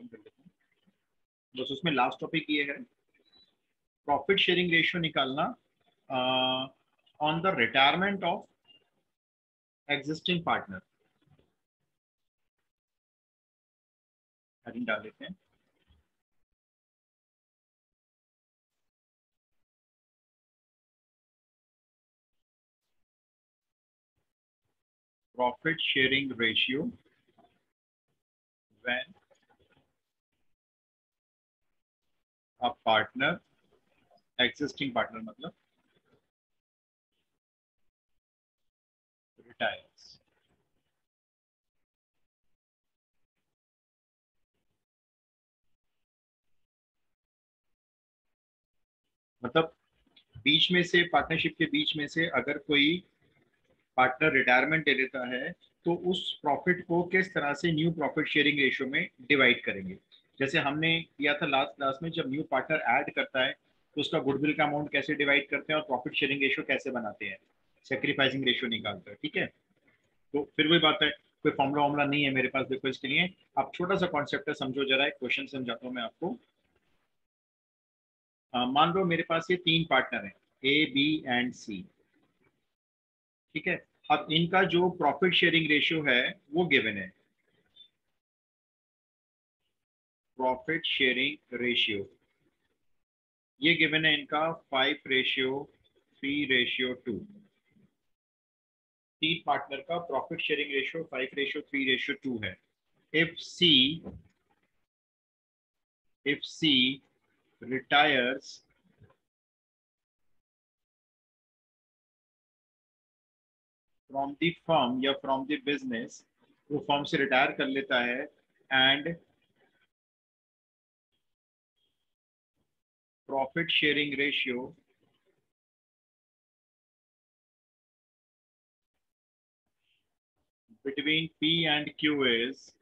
Open कर लेते हैं। बस उसमें लास्ट टॉपिक ये है, प्रॉफिट शेयरिंग रेशियो निकालना on the retirement of existing partner. Heading डाल लेते हैं। Profit sharing ratio when a partner, existing partner मतलब रिटायर्स। मतलब बीच में से, पार्टनरशिप के बीच में से अगर कोई पार्टनर रिटायरमेंट ले लेता है तो उस प्रॉफिट को किस तरह से न्यू प्रॉफिट शेयरिंग रेशियो में डिवाइड करेंगे। जैसे हमने किया था लास्ट क्लास में, जब न्यू पार्टनर ऐड करता है तो उसका गुडविल का अमाउंट कैसे डिवाइड करते हैं और प्रॉफिट शेयरिंग रेशियो कैसे बनाते हैं, सेक्रीफाइसिंग रेशियो निकालते हैं। ठीक है, तो फिर वही बात है, कोई फॉर्मूला वॉर्मूला नहीं है मेरे पास देखो इसके लिए। अब छोटा सा कॉन्सेप्ट है, समझो जरा, एक क्वेश्चन समझाता हूँ मैं आपको। मान लो मेरे पास ये 3 पार्टनर हैं, ए बी एंड सी। ठीक है, अब इनका जो प्रॉफिट शेयरिंग रेशियो है वो गिवन है। प्रॉफिट शेयरिंग रेशियो ये गिवन है इनका 5:3:2। 3 पार्टनर का प्रॉफिट शेयरिंग रेशियो 5:3:2 है। If C retires from the firm या फ्रॉम द बिजनेस, वो फर्म से रिटायर कर लेता है, and profit sharing ratio between P and Q is,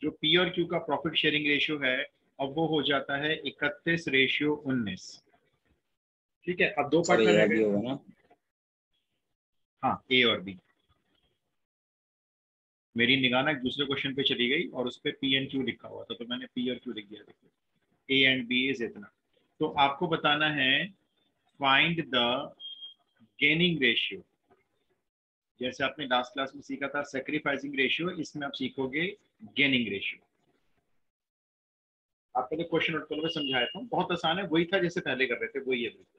जो पी और क्यू का प्रॉफिट शेयरिंग रेशियो है अब वो हो जाता है 31:19। ठीक है, अब 2 सर पार्टनर ये रह अभी गए। होगा ना? हाँ, ए और बी। मेरी निगाह ना एक दूसरे क्वेश्चन पे चली गई और उस पर पी एंड क्यू लिखा हुआ था, तो मैंने पी और क्यू लिख दिया। देखो, ए एंड बी इज इतना। तो आपको बताना है फाइंड द गेनिंग रेशियो। जैसे आपने लास्ट क्लास में सीखा था सेक्रीफाइसिंग रेशियो, इसमें आप सीखोगे गेनिंग रेशियो। आपको तो क्वेश्चन नोट करो, मैं समझाया था, बहुत आसान है, वही था जैसे पहले कर रहे थे, वही है बिल्कुल।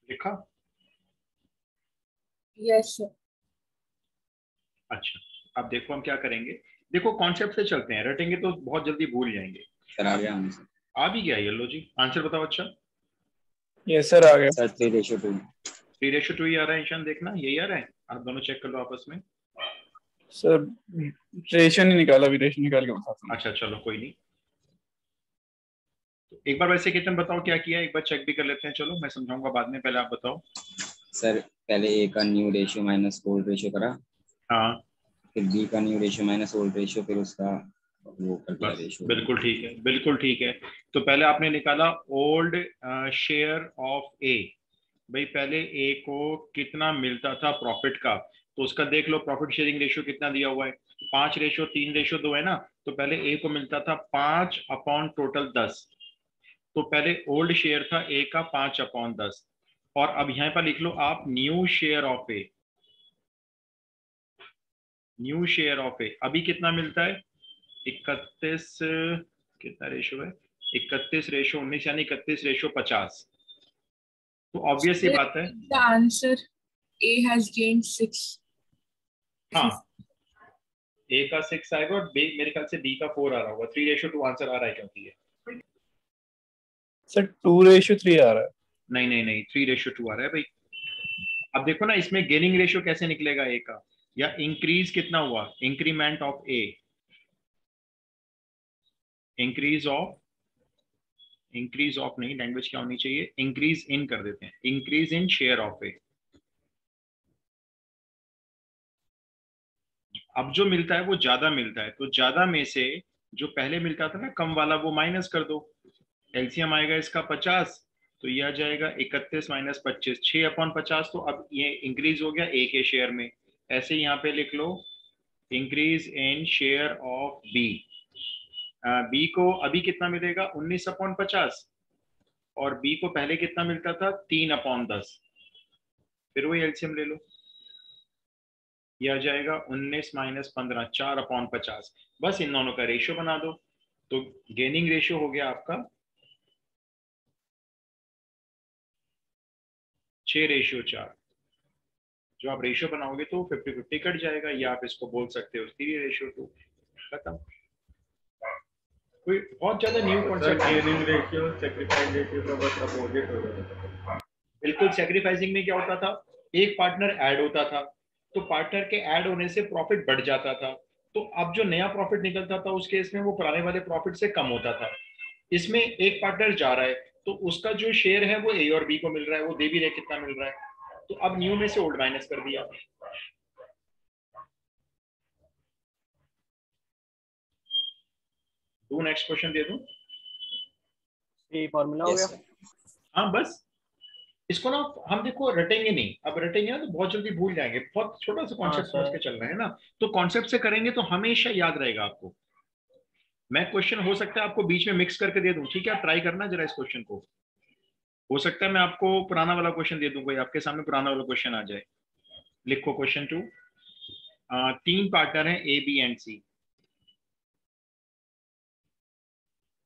लिखा? Yes sir. अच्छा, अब देखो हम क्या करेंगे। देखो कॉन्सेप्ट से चलते हैं, रटेंगे तो बहुत जल्दी भूल जाएंगे। सर आ गया आंसर। आ भी गया येलो जी, आंसर बताओ। अच्छा, यस सर आ गया। सर 3:2। 3:2 ही आ रहा है ईशान, देखना यही आ रहा है, आप दोनों चेक कर लो आपस में। सर रेशन ही निकाला, अभी रेशन निकाल के बताता हूँ। अच्छा चलो कोई नहीं, तो एक बार वैसे कितने बताओ क्या किया, एक बार चेक भी कर लेते हैं। चलो मैं समझाऊंगा बाद में, पहले आप बताओ। सर पहले ए का new ratio minus old ratio करा, हाँ फिर बी का new ratio minus old ratio, फिर उसका वो कर दिया बस, रेशियो। बिल्कुल ठीक है, बिल्कुल ठीक है। तो पहले आपने निकाला ओल्ड शेयर ऑफ ए। भाई पहले ए को कितना मिलता था प्रॉफिट का, तो उसका देख लो प्रॉफिट शेयरिंग रेशियो कितना दिया हुआ है, 5:3:2 है ना। तो पहले ए को मिलता था 5/टोटल 10। तो पहले ओल्ड शेयर था ए का 5/10। और अब यहां पर लिख लो आप new share of A. New share of A अभी कितना मिलता है, 31, कितना रेशो है, 31:19 यानी 31:50। तो ऑब्वियस सी बात है। The answer A has gained 6। हाँ, ए का 6 आएगा और बी, मेरे ख्याल से बी का 4 आ रहा होगा। 3:2 आंसर आ रहा है क्योंकि ये, सर 2:3 आ रहा है। नहीं नहीं नहीं, 3:2 आ रहा है भाई। अब देखो ना इसमें गेनिंग रेशियो कैसे निकलेगा ए का, या इंक्रीज कितना हुआ, increment of A, increase of increase of नहीं, लैंग्वेज क्या होनी चाहिए, इंक्रीज इन कर देते हैं, इंक्रीज इन शेयर ऑफ ए। अब जो मिलता है वो ज्यादा मिलता है, तो ज्यादा में से जो पहले मिलता था ना कम वाला, वो माइनस कर दो। एलसीएम आएगा इसका 50, तो ये आ जाएगा 31 माइनस 25, 6/50। तो अब ये इंक्रीज हो गया ए के शेयर में। ऐसे यहाँ पे लिख लो, increase in share of B. B को अभी कितना मिलेगा, 19/50, और बी को पहले कितना मिलता था, 3/10। फिर वही एलसीएम ले लो, ये आ जाएगा 19 माइनस 15, 4/50। बस इन दोनों का रेशियो बना दो, तो गेनिंग रेशियो हो गया आपका 6/4। जो आप रेशियो बनाओगे तो 50-50 कट जाएगा, या आप इसको बोल सकते हो 3/2। खत्म। कोई बहुत ज्यादा new concept gaining ratio sacrifice ratio का बस अपोजिट हो जाता है। बिल्कुल। सैक्रिफाइसिंग में क्या होता था, एक पार्टनर ऐड होता था, तो पार्टनर के ऐड होने से प्रॉफिट बढ़ जाता था। तो अब जो नया प्रॉफिट निकलता था उस केस में वो पुराने वाले प्रॉफिट से कम होता था। इसमें एक पार्टनर जा रहा है, तो उसका जो शेयर है वो ए और बी को मिल रहा है, वो दे भी रहे कितना मिल रहा है, तो अब न्यू में से ओल्ड माइनस कर दिया। दो नेक्स्ट क्वेश्चन दे दूं। ये फॉर्मूला हो यस गया। सर। हाँ बस इसको ना हम देखो रटेंगे नहीं, अब रटेंगे ना तो बहुत जल्दी भूल जाएंगे, बहुत छोटा सा कॉन्सेप्ट समझ के चल रहे हैं ना, तो कॉन्सेप्ट से करेंगे तो हमेशा याद रहेगा आपको। मैं क्वेश्चन हो सकता है आपको बीच में मिक्स करके दे दूं, ठीक है, आप ट्राई करना जरा इस क्वेश्चन को। हो सकता है मैं आपको पुराना वाला क्वेश्चन दे दूं, कोई आपके सामने पुराना वाला क्वेश्चन आ जाए। लिखो क्वेश्चन 2। 3 पार्टनर हैं A B and C.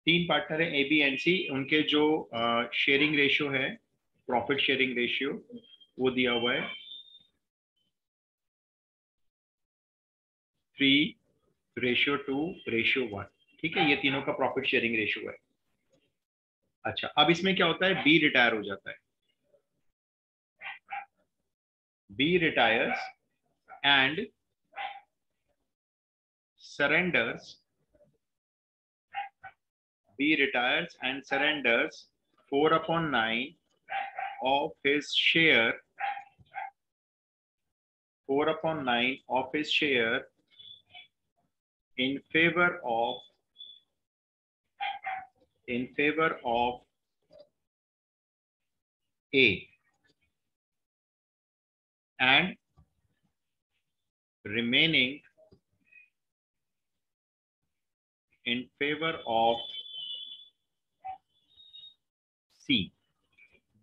3 partner हैं ए बी एंड सी, उनके जो शेयरिंग रेशियो है, प्रॉफिट शेयरिंग रेशियो, वो दिया हुआ है 3:2:1। ठीक है, ये तीनों का प्रॉफिट शेयरिंग रेशियो है। अच्छा, अब इसमें क्या होता है, बी रिटायर हो जाता है। B retires and surrenders, B retires and surrenders 4/9 of his share, 4/9 of his share in favor of A, and remaining in favor of C।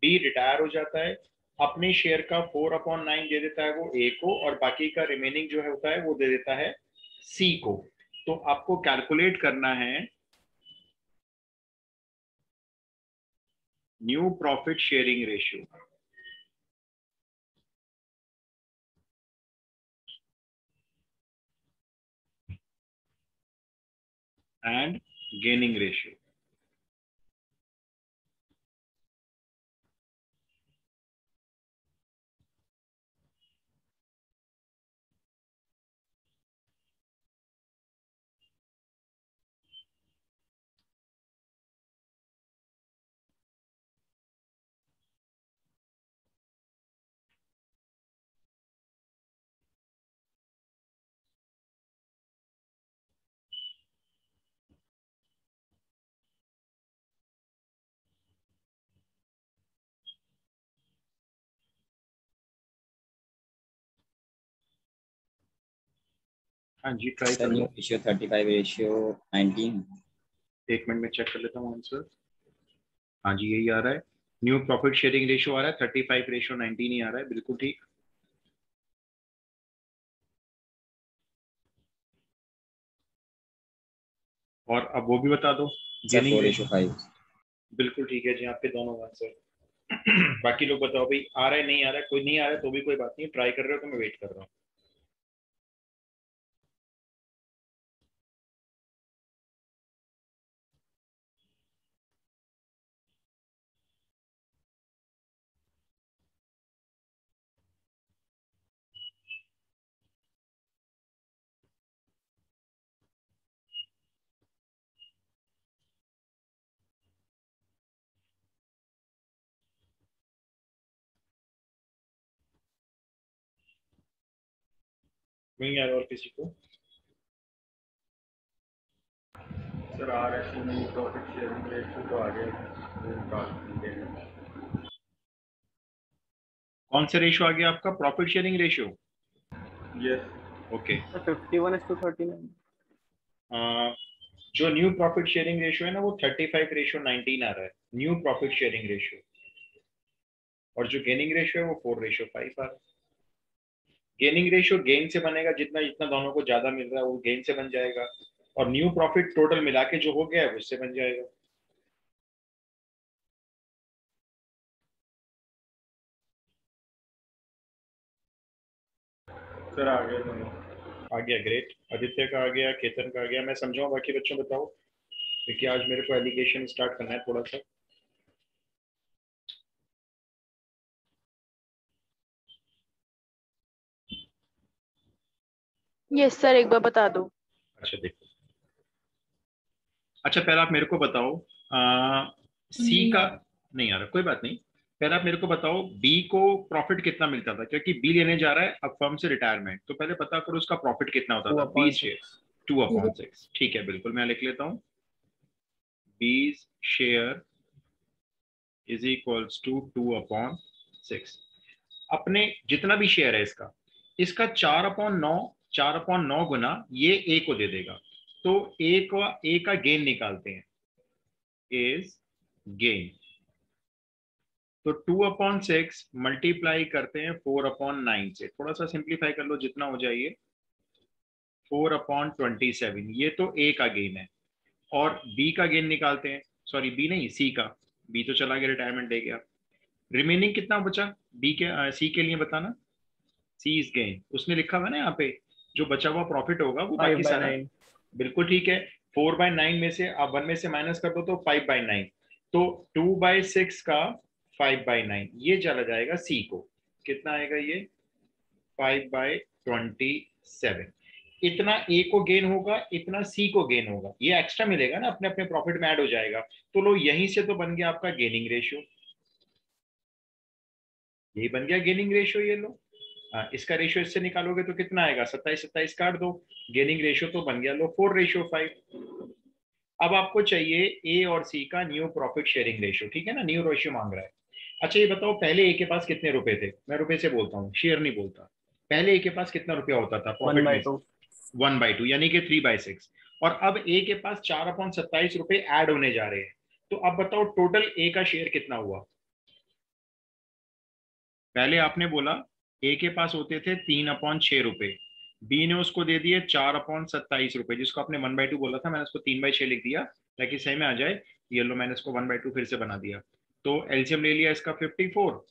B retire हो जाता है, अपने शेयर का 4/9 दे देता है वो A को, और बाकी का रिमेनिंग जो है होता है वो दे देता है C को। तो आपको कैलकुलेट करना है new profit sharing ratio and gaining ratio. हाँ जी, ट्राई सर कर न्यू लो। रेशियो 35:19। एक मिनट में चेक कर लेता हूँ आंसर। हाँ जी, यही आ रहा है, न्यू प्रॉफिट शेयरिंग रेशियो आ रहा है 35:19 ही आ रहा है, बिल्कुल ठीक। और अब वो भी बता दो, सर गेनिंग रेशियो। 4:5। बिल्कुल ठीक है जी, आपके दोनों आंसर। बाकी लोग बताओ भाई, आ रहा है नहीं आ रहा है, कोई नहीं आ रहा है तो भी कोई बात नहीं, ट्राई कर रहे हो तो मैं वेट कर रहा हूँ। नहीं यार, और किसी को? सर RSU में प्रॉफिट शेयरिंग रेशियो तो आ गया। कौन सा रेशियो आ गया आपका? Profit sharing ratio. Yes. Okay. Sir 51:39। जो न्यू प्रॉफिट शेयरिंग रेशियो है ना, वो 35:19 आ रहा है, न्यू प्रॉफिट शेयरिंग रेशियो। और जो गेनिंग रेशियो है वो 4:5 आ रहा है। गेनिंग रेशियो गेन से बनेगा, जितना जितना दोनों को ज्यादा मिल रहा है वो गेन से बन जाएगा, और न्यू प्रॉफिट टोटल मिला के जो हो गया है उससे बन जाएगा। सर आ गया दोनों। आ गया, ग्रेट। आदित्य का आ गया, केतन का आ गया। मैं समझाऊं, बाकी बच्चों बताओ, क्योंकि आज मेरे को एलिगेशन स्टार्ट करना है थोड़ा सा। यस सर, एक बार बता दो। अच्छा देखो, अच्छा पहले आप मेरे को बताओ, सी नहीं का आ रहा। नहीं आ रहा, कोई बात नहीं। पहले आप मेरे को बताओ, बी को प्रॉफिट कितना मिलता था, क्योंकि बी लेने जा रहा है अब फर्म से रिटायरमेंट, तो पहले पता करो उसका प्रॉफिट कितना होता था। B share 2/6। 2/6, ठीक है, बिल्कुल मैं लिख लेता हूँ। B share is equals to 2/6। अपने जितना भी शेयर है इसका, इसका 4/9, 4/9 गुना ये ए को दे देगा। तो ए का गेन निकालते हैं, इज गेन। तो 2/6 मल्टीप्लाई करते हैं 4/9 से, थोड़ा सा सिंप्लीफाई कर लो जितना हो जाए, 4/27। ये तो ए का गेन है। और बी का गेन निकालते हैं, सॉरी बी नहीं, सी का। बी तो चला गया, रिटायरमेंट दे गया। रिमेनिंग कितना बचा बी के, सी के लिए बताना। सी इज गेन, उसने लिखा हुआ ना यहाँ पे, जो बचा हुआ प्रॉफिट होगा वो बाकी सारा। 5/9। बिल्कुल ठीक है। 4/9 में से आप 1 में से माइनस कर दो तो 5/9। तो 2/6 का 5/9 ये चला जाएगा सी को। कितना आएगा ये? 5/27। इतना ए को गेन होगा, इतना सी को गेन होगा, ये एक्स्ट्रा मिलेगा ना, अपने अपने प्रॉफिट में ऐड हो जाएगा। तो लो, यहीं से तो बन गया आपका गेनिंग रेशियो। यही बन गया गेनिंग रेशियो, ये लो। इसका रेशियो इससे निकालोगे तो कितना आएगा? 27 27 काट दो, गेनिंग रेशियो तो बन गया लो 4:5। अब आपको चाहिए ए और सी का न्यू प्रॉफिट शेयरिंग रेशियो, ठीक है ना, न्यू रेशियो मांग रहा है। अच्छा ये बताओ, पहले ए के पास कितने रुपए थे? मैं रुपए से बोलता हूँ, शेयर नहीं बोलता। पहले ए के पास कितना रुपया होता था प्रॉफिट में? 1/2। 1/2 यानी कि 3/6। और अब ए के पास 4/27 रुपए ऐड होने जा रहे हैं। तो अब बताओ टोटल ए का शेयर कितना हुआ? पहले आपने बोला ए के पास होते थे 3/6 रुपए, बी ने उसको दे दिए 4/27 रुपए, जिसको आपने 1/2 बोला था, मैंने उसको 3/6 लिख दिया ताकि सही में आ जाए। ये लो, मैंने इसको 1/2 फिर से बना दिया। तो एलसीएम ले लिया इसका 54।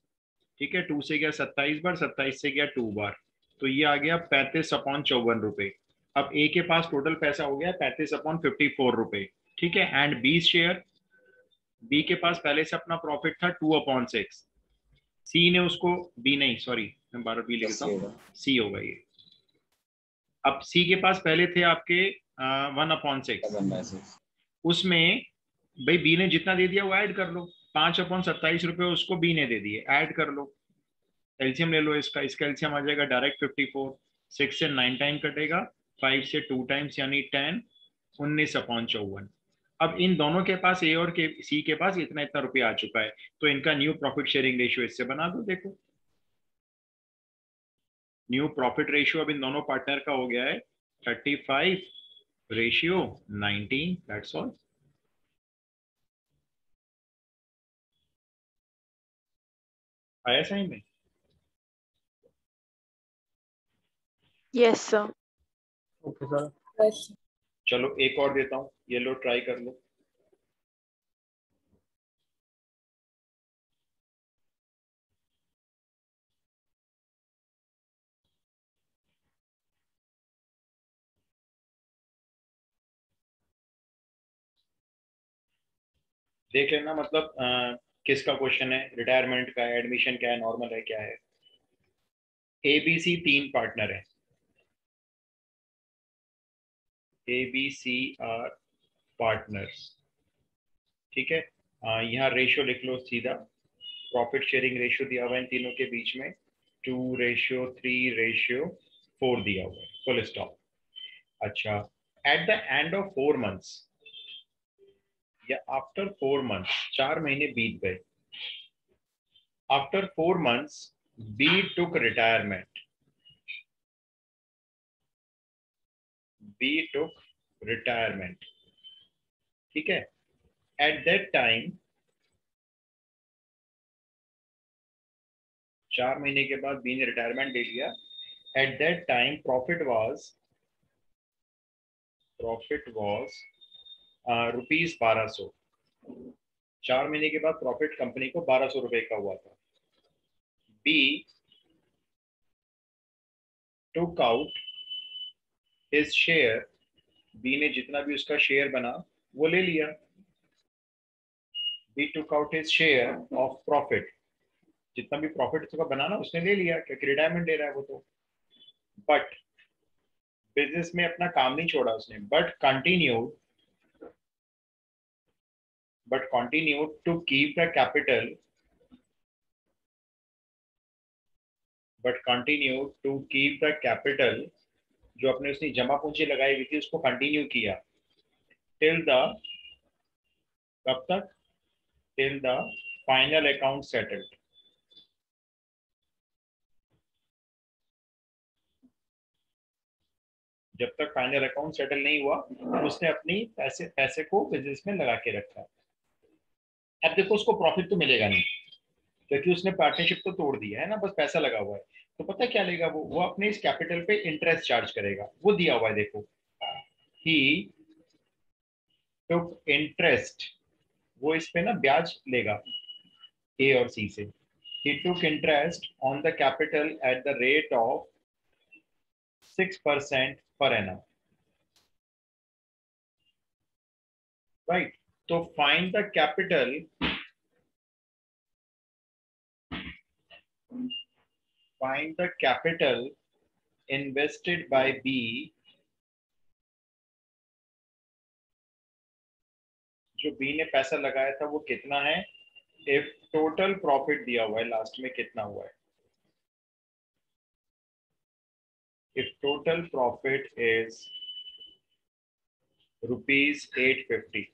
ठीक है, 2 से गया 27 बार, 27 से गया 2 बार, तो ये आ गया 35/54 रुपए। अब ए के पास टोटल पैसा हो गया 35/54 रुपए। ठीक है, एंड बी शेयर, बी के पास पहले से अपना प्रॉफिट था 2/6। सी ने उसको, बी नहीं सॉरी, मैं 12 बी लिखता हूँ, सी होगा ये। अब सी के पास पहले थे आपके 1/6। उसमें भाई बी ने जितना दे दिया वो ऐड कर लो, 5/27 रुपए उसको बी ने दे दिए, ऐड कर लो। एलसीएम ले लो इसका, इसका एलसीएम आ जाएगा डायरेक्ट 54। 6 से 9 टाइम कटेगा, 5 से 2 टाइम्स यानी 10, 19/54। अब इन दोनों के पास, ए और के सी के पास इतना इतना रुपया आ चुका है, तो इनका न्यू प्रॉफिट शेयरिंग रेशियो इससे बना दो। देखो न्यू प्रॉफिट रेशियो अब इन दोनों पार्टनर का हो गया है 35:19। That's all. आया सही में? Yes sir. Okay sir. Yes. चलो एक और देता हूँ, ये लो ट्राई कर लो। देख लेना, मतलब किसका क्वेश्चन है, रिटायरमेंट का है, एडमिशन क्या है, नॉर्मल है, क्या है। ए बी सी 3 पार्टनर है, A B C are partners. ठीक है, यहाँ रेशियो लिख लो सीधा। प्रॉफिट शेयरिंग रेशियो दिया हुआ है इन तीनों के बीच में 2:3:4। 4 दिया हुआ है, फुल स्टॉप। अच्छा, at the end of 4 months या आफ्टर 4 months, 4 महीने बीत गए, आफ्टर 4 months बी टुक रिटायरमेंट, बी टुक रिटायरमेंट, ठीक है। एट दैट टाइम, 4 महीने के बाद बी ने रिटायरमेंट ले लिया। At that time profit was rupees 1200। 4 महीने के बाद प्रॉफिट कंपनी को 1200 रुपए का हुआ था। B took out his share, B ने जितना भी उसका शेयर बना वो ले लिया। B took out his share of profit, जितना भी प्रॉफिट उसका बना ना उसने ले लिया, क्योंकि रिटायरमेंट ले रहा है वो तो। बट बिजनेस में अपना काम नहीं छोड़ा उसने, but continued to keep the capital, जो अपने उसने जमा पूंजी लगाई हुई थी उसको कंटिन्यू किया टिल द, कब तक, till the final account settled. जब तक फाइनल अकाउंट सेटल नहीं हुआ उसने अपनी पैसे को बिजनेस में लगा के रखा। अब देखो उसको प्रॉफिट तो मिलेगा नहीं, क्योंकि उसने पार्टनरशिप तो तोड़ दिया है ना, बस पैसा लगा हुआ है। तो पता क्या लेगा वो अपने इस कैपिटल पे इंटरेस्ट चार्ज करेगा, वो दिया हुआ है देखो, ही टुक इंटरेस्ट, वो इस पे ना ब्याज लेगा ए और सी से। He took interest on the capital at the rate of 6% per annum, right. तो find the capital, find the capital invested by B जो B ने पैसा लगाया था वो कितना है, if total profit दिया हुआ है लास्ट में कितना हुआ है, if total profit is rupees 850,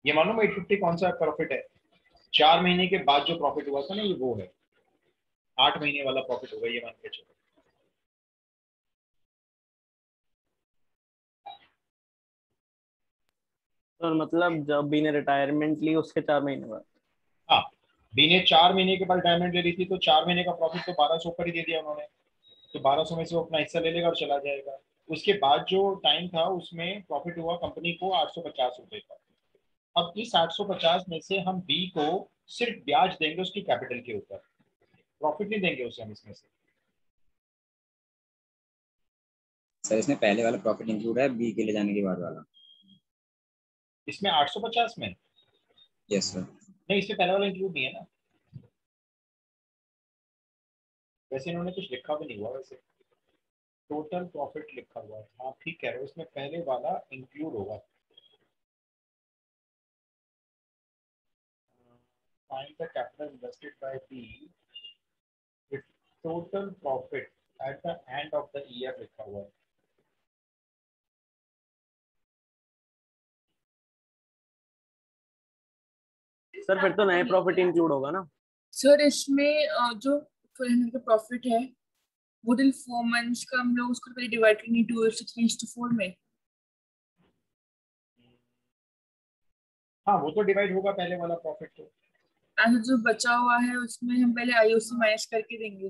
ये मालूम 850 कौन सा प्रॉफिट है, 4 महीने के बाद जो प्रॉफिट हुआ था ना ये वो है, 8 महीने वाला प्रॉफिट होगा ये मान के चलो। तो मतलब जब बी ने रिटायरमेंट ली उसके 4 महीने बाद। हाँ, बी ने 4 महीने के बाद रिटायरमेंट ले ली थी, तो 4 महीने का प्रॉफिट तो 1200 पर ही दे दिया उन्होंने, तो 1200 में से वो अपना हिस्सा ले लेगा और चला जाएगा। उसके बाद जो टाइम था उसमें प्रॉफिट हुआ कंपनी को 850 रुपए का। अब इस 850 में से हम बी को सिर्फ ब्याज देंगे उसकी कैपिटल के ऊपर, प्रॉफिट नहीं देंगे उसे हम इसमें से। सर इसमें पहले वाला प्रॉफिट इंक्लूड है, बी के ले जाने के बाद वाला? इसमें 850 में यस सर। नहीं, इसमें पहले वाला इंक्लूड नहीं है ना, वैसे इन्होंने कुछ लिखा भी नहीं हुआ, वैसे टोटल प्रॉफिट लिखा हुआ है। हाँ ठीक कह रहे हो, इसमें पहले वाला इंक्लूड होगा। Find the capital invested by B with total profit at the end of the year लिखा हुआ है। सर फिर तो नए प्रॉफिट इंक्लूड होगा ना? सर इसमें जो का प्रॉफिट है वो टिल 4 months का हम लोग उसको पहले डिवाइड करेंगे 2:3:4 में। हाँ वो तो डिवाइड होगा पहले वाला प्रॉफिट तो। ऐसा जो बचा हुआ है उसमें हम पहले आईओसी माइनस करके देंगे।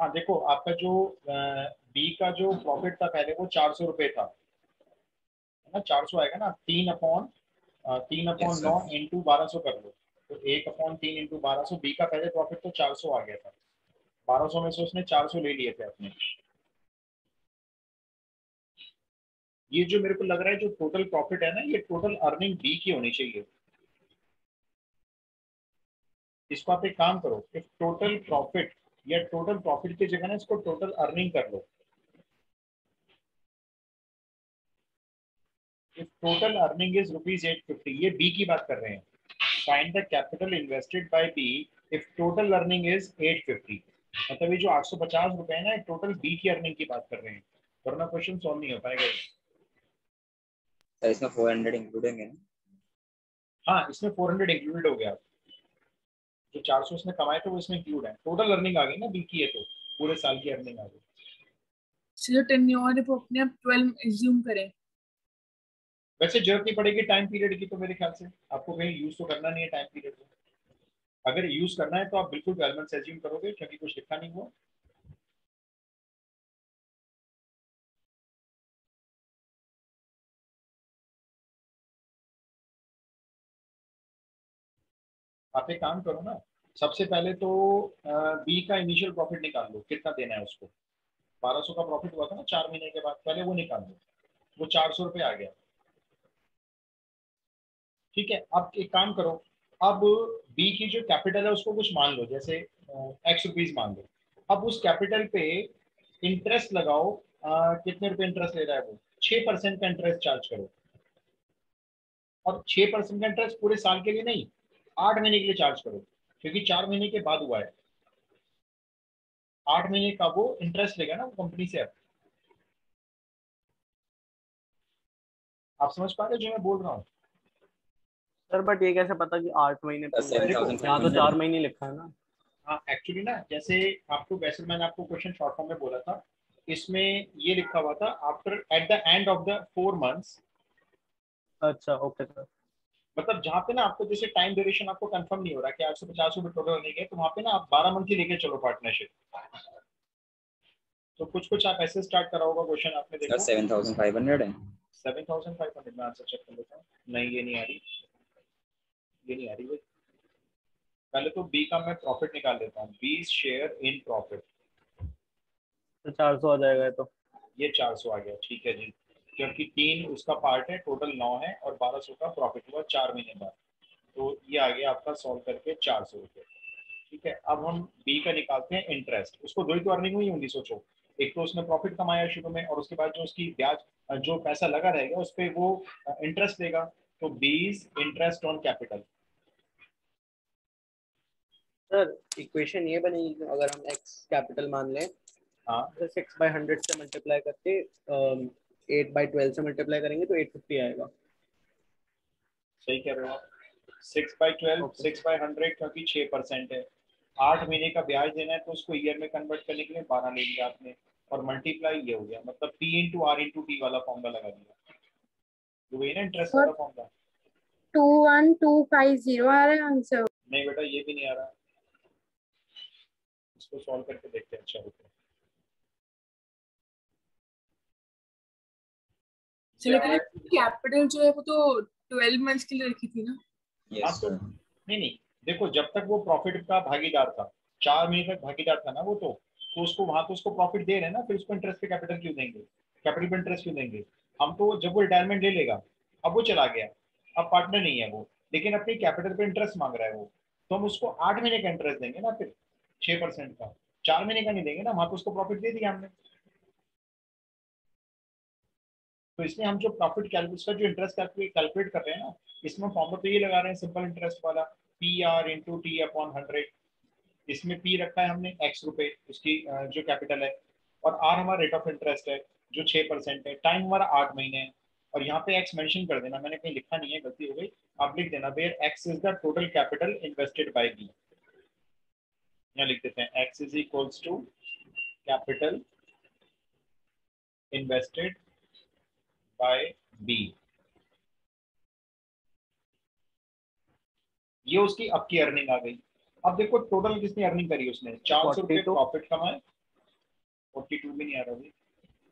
हाँ देखो, आपका जो बी का जो प्रॉफिट था पहले वो 400 रुपए था, है ना, 400 आएगा ना, 3/9 इंटू 1200 कर लो, तो 1/3 इंटू 1200, बी का पहले प्रॉफिट तो 400 आ गया था, 1200 में से उसने 400 ले लिए थे अपने। ये जो मेरे को लग रहा है जो टोटल प्रॉफिट है ना, ये टोटल अर्निंग बी की होनी चाहिए। इसको आप एक काम करो, इफ टोटल प्रॉफिट या टोटल प्रॉफिट की जगह ना इसको टोटल अर्निंग कर लो। If total earning is rupees 850, ये बी की बात कर रहे हैं, find the capital invested by B if total earning is 850। मतलब ये जो 850 रुपए है ना, टोटल बी की अर्निंग की बात कर रहे हैं, वरना क्वेश्चन सॉल्व नहीं हो पाएगा। सर इसमें 400 इंक्लूडिंग है ना? हाँ, इसमें 400 इंक्लूडेड हो गया। जो 400 उसने कमाए थे वो इसमें इंक्लूड है। टोटल अर्निंग आ गई ना बी की, है तो पूरे साल की अर्निंग आ गई। जो टेन्योर है वो अपने आप 12 एज्यूम करें। वैसे जरूरत नहीं पड़ेगी टाइम पीरियड की, तो मेरे ख्याल से आपको कहीं यूज तो करना नहीं है टाइम पीरियड को। अगर यूज करना है तो आप बिल्कुल 12 मंथ्स एज्यूम करोगे, क्योंकि कुछ लिखा नहीं हुआ। आप एक काम करो ना, सबसे पहले तो बी का इनिशियल प्रॉफिट निकाल लो, कितना देना है उसको। 1200 का प्रॉफिट हुआ था ना 4 महीने के बाद, पहले वो निकाल लो। वो 400 रुपये आ गया। ठीक है, अब एक काम करो, अब बी की जो कैपिटल है उसको कुछ मान लो, जैसे एक्स रुपीज मान लो। अब उस कैपिटल पे इंटरेस्ट लगाओ। कितने रुपए इंटरेस्ट ले रहा है वो? 6% का इंटरेस्ट चार्ज करो। और 6% का इंटरेस्ट पूरे साल के लिए नहीं, 8 महीने के लिए चार्ज करो, क्योंकि 4 महीने के बाद हुआ है। 8 महीने का वो इंटरेस्ट लेगा ना वो कंपनी से। अब आप समझ पा रहे हो जो मैं बोल रहा हूँ? सर बट ये कैसे पता कि 8 महीने सर पूरे? यहाँ तो 7,500 4 महीने लिखा है ना। हाँ, एक्चुअली ना, जैसे आपको, वैसे मैंने आपको क्वेश्चन शॉर्ट फॉर्म में बोला था, इसमें ये लिखा हुआ था after at the end of the 4 months. अच्छा ओके सर। मतलब जहाँ पे ना आपको जैसे टाइम ड्यूरेशन आपको कंफर्म नहीं हो रहा कि 850 रुपये टोटल होने के, तो वहाँ पे ना आप 12 मंथ ही लेके चलो पार्टनरशिप। तो कुछ कुछ आप ऐसे स्टार्ट करा होगा क्वेश्चन, आपने सर देखो। 7,500 है। 7,500 में आंसर चेक कर लेता हूँ। नहीं, ये नहीं आ रही, ये नहीं आ रही भाई। पहले तो बी का मैं प्रॉफिट निकाल लेता हूँ, 20 शेयर इन प्रॉफिट। तो 400 आ जाएगा ये तो। ये 400 आ गया, ठीक है जी, क्योंकि 3 उसका पार्ट है, टोटल 9 है, और 1200 का प्रॉफिट हुआ 4 महीने बाद। तो ये आ गया आपका सॉल्व करके 400 रुपये। ठीक है, अब हम बी का निकालते हैं इंटरेस्ट। उसको दो ही तो अर्निंग हुई होंगी, सोचो। एक तो उसने प्रॉफिट कमाया शुरू में, और उसके बाद जो उसकी ब्याज, जो पैसा लगा रहेगा उस पर वो इंटरेस्ट देगा। तो 20 interest on capital. Sir equation ये बनेगी कि अगर हम x कैपिटल मान लें, हाँ, 6/100 से मल्टीप्लाई करके 8/12 से मल्टीप्लाई करेंगे तो 850 आएगा। सही कह रहे हो आप। 6/12, ओके 6/100, क्योंकि 6% है। 8 महीने का ब्याज देना है, तो उसको ईयर में कन्वर्ट करने के लिए 12 ले लिया आपने, और मल्टीप्लाई ये हो गया, मतलब P/R/T वाला फॉर्मूला लगा दिया। तो वही ना इंटरेस्ट वाला फॉर्मूला। 21250 आ रहा है आंसर। नहीं बेटा, ये भी नहीं आ रहा। इसको सॉल्व करके देखते हैं। अच्छा रुको, लेकिन कैपिटल जो है वो तो 12 मंथ्स के लिए रखी थी ना। हाँ यस तो सर। नहीं, देखो, जब तक वो प्रॉफिट का भागीदार था, 4 महीने तक भागीदार था ना वो, तो उसको वहां तो उसको प्रॉफिट दे रहे हैं ना, फिर उसको इंटरेस्ट पे कैपिटल क्यों देंगे? कैपिटल पे इंटरेस्ट क्यों देंगे? हम तो जब वो रिटायरमेंट ले लेगा, अब वो चला गया, अब पार्टनर नहीं है वो, लेकिन अपनी कैपिटल पे इंटरेस्ट मांग रहा है वो, तो हम उसको 8 महीने का इंटरेस्ट देंगे ना, फिर 6% का। 4 महीने का नहीं देंगे ना, वहां तो उसको प्रॉफिट दे दिया हमने। तो इसमें हम जो प्रॉफिट कैलकुलेट का जो इंटरेस्ट कैलकुलेट कर रहे हैं ना, इसमें फॉर्मूला तो ये लगा रहे हैं, सिंपल इंटरेस्ट वाला, PR/T/100। इसमें P रखा है हमने x रुपए, उसकी जो कैपिटल है, और R हमारा रेट ऑफ इंटरेस्ट है जो 6% है। टाइम हमारा 8 महीने है, और यहाँ पे x मेंशन कर देना, मैंने कहीं लिखा नहीं है, गलती हो गई। आप लिख देना where x is the total capital invested by B. यहाँ लिख देते हैं x is equals to capital invested by B. ये उसकी अब की अर्निंग आ गई। अब देखो टोटल कितनी अर्निंग करी उसने, 400 रुपये 42 प्रॉफिट कमाए। 42 भी नहीं आ रहा अभी।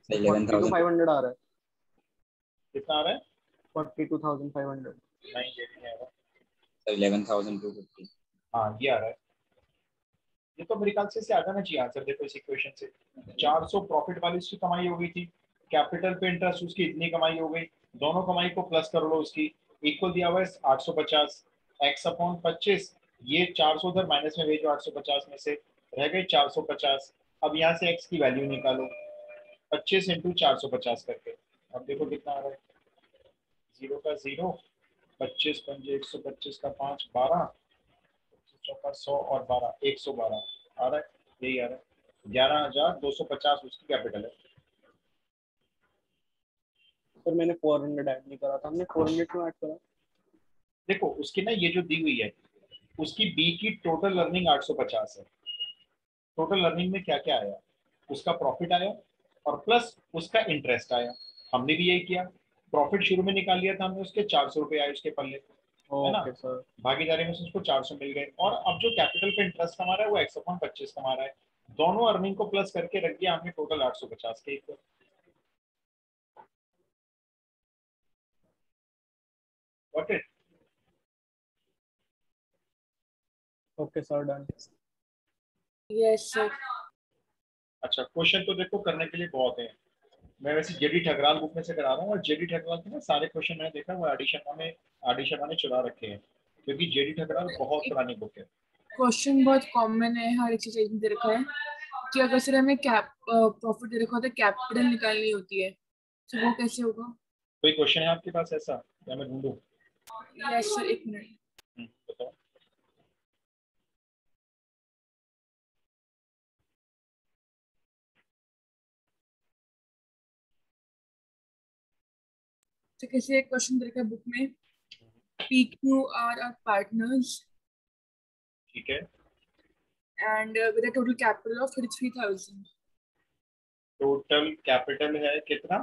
11,000। 42,500 आ रहा है। कितना आ रहा है? 42,500। नहीं, ये भी नहीं आ रहा। सर 11,250। हाँ, ये आ रहा है। ये तो मेरे ख्याल से इससे आ जाना चाहिए आंसर। देखो इस इक्वेशन से 400 प्रॉफिट वाली उसकी कमाई हो गई थी, कैपिटल पे इंटरेस्ट उसकी इतनी कमाई हो गई, दोनों कमाई को प्लस कर लो उसकी, इक्वल दिया हुआ है 850 x/25। ये 400 उधर माइनस में भेजो, 850 में से रह गए 450। अब यहाँ से x की वैल्यू निकालो, 25 × 450 करके। अब देखो कितना आ रहा है, 0 का 0, 25 पंजे 125 का 5 12, 100 और 12 112 आ रहा है, यही आ रहा है। 11,250 उसकी कैपिटल है। सर मैंने 400 ऐड नहीं करा था, हमने 400 क्यों ऐड करा? देखो उसकी ना ये जो दी हुई है, उसकी बी की टोटल अर्निंग 850 है। टोटल अर्निंग में क्या क्या आया, उसका प्रॉफिट आया और प्लस उसका इंटरेस्ट आया। हमने भी यही किया, प्रॉफिट शुरू में निकाल लिया था हमने, उसके 400 रुपए आए उसके पल्ले, है ना। Okay sir. भागीदारी में से उसको 400 मिल गए और अब जो कैपिटल पे इंटरेस्ट कमा रहा है वो 125 कमा रहा है। दोनों अर्निंग को प्लस करके रख दिया हमने टोटल 850 के equal. Got it? Okay sir, done. Yes sir. अच्छा क्वेश्चन तो देखो करने के लिए बहुत है। मैं वैसे जेडी ठकराल बुक में से करा रहा हूँ और जेडी ठकराल के ना सारे क्वेश्चन मैंने देखा वो आडी शर्मा ने चुरा रखे हैं, क्योंकि जेडी ठकराल बहुत पुरानी बुक है। क्वेश्चन बहुत कॉमन है, हर एक्सरसाइज में दे रखा है कि अगर सर हमें प्रॉफिट दे रखा होता है, कैपिटल निकालनी होती है, तो वो कैसे होगा? कोई क्वेश्चन है आपके पास ऐसा या मैं ढूंढूं? यस सर, एक मिनट। बताओ। तो कैसे एक क्वेश्चन दे रखा है बुक में, PQR आर पार्टनर्स ठीक है, and with a total capital of 33,000. Total capital है कितना?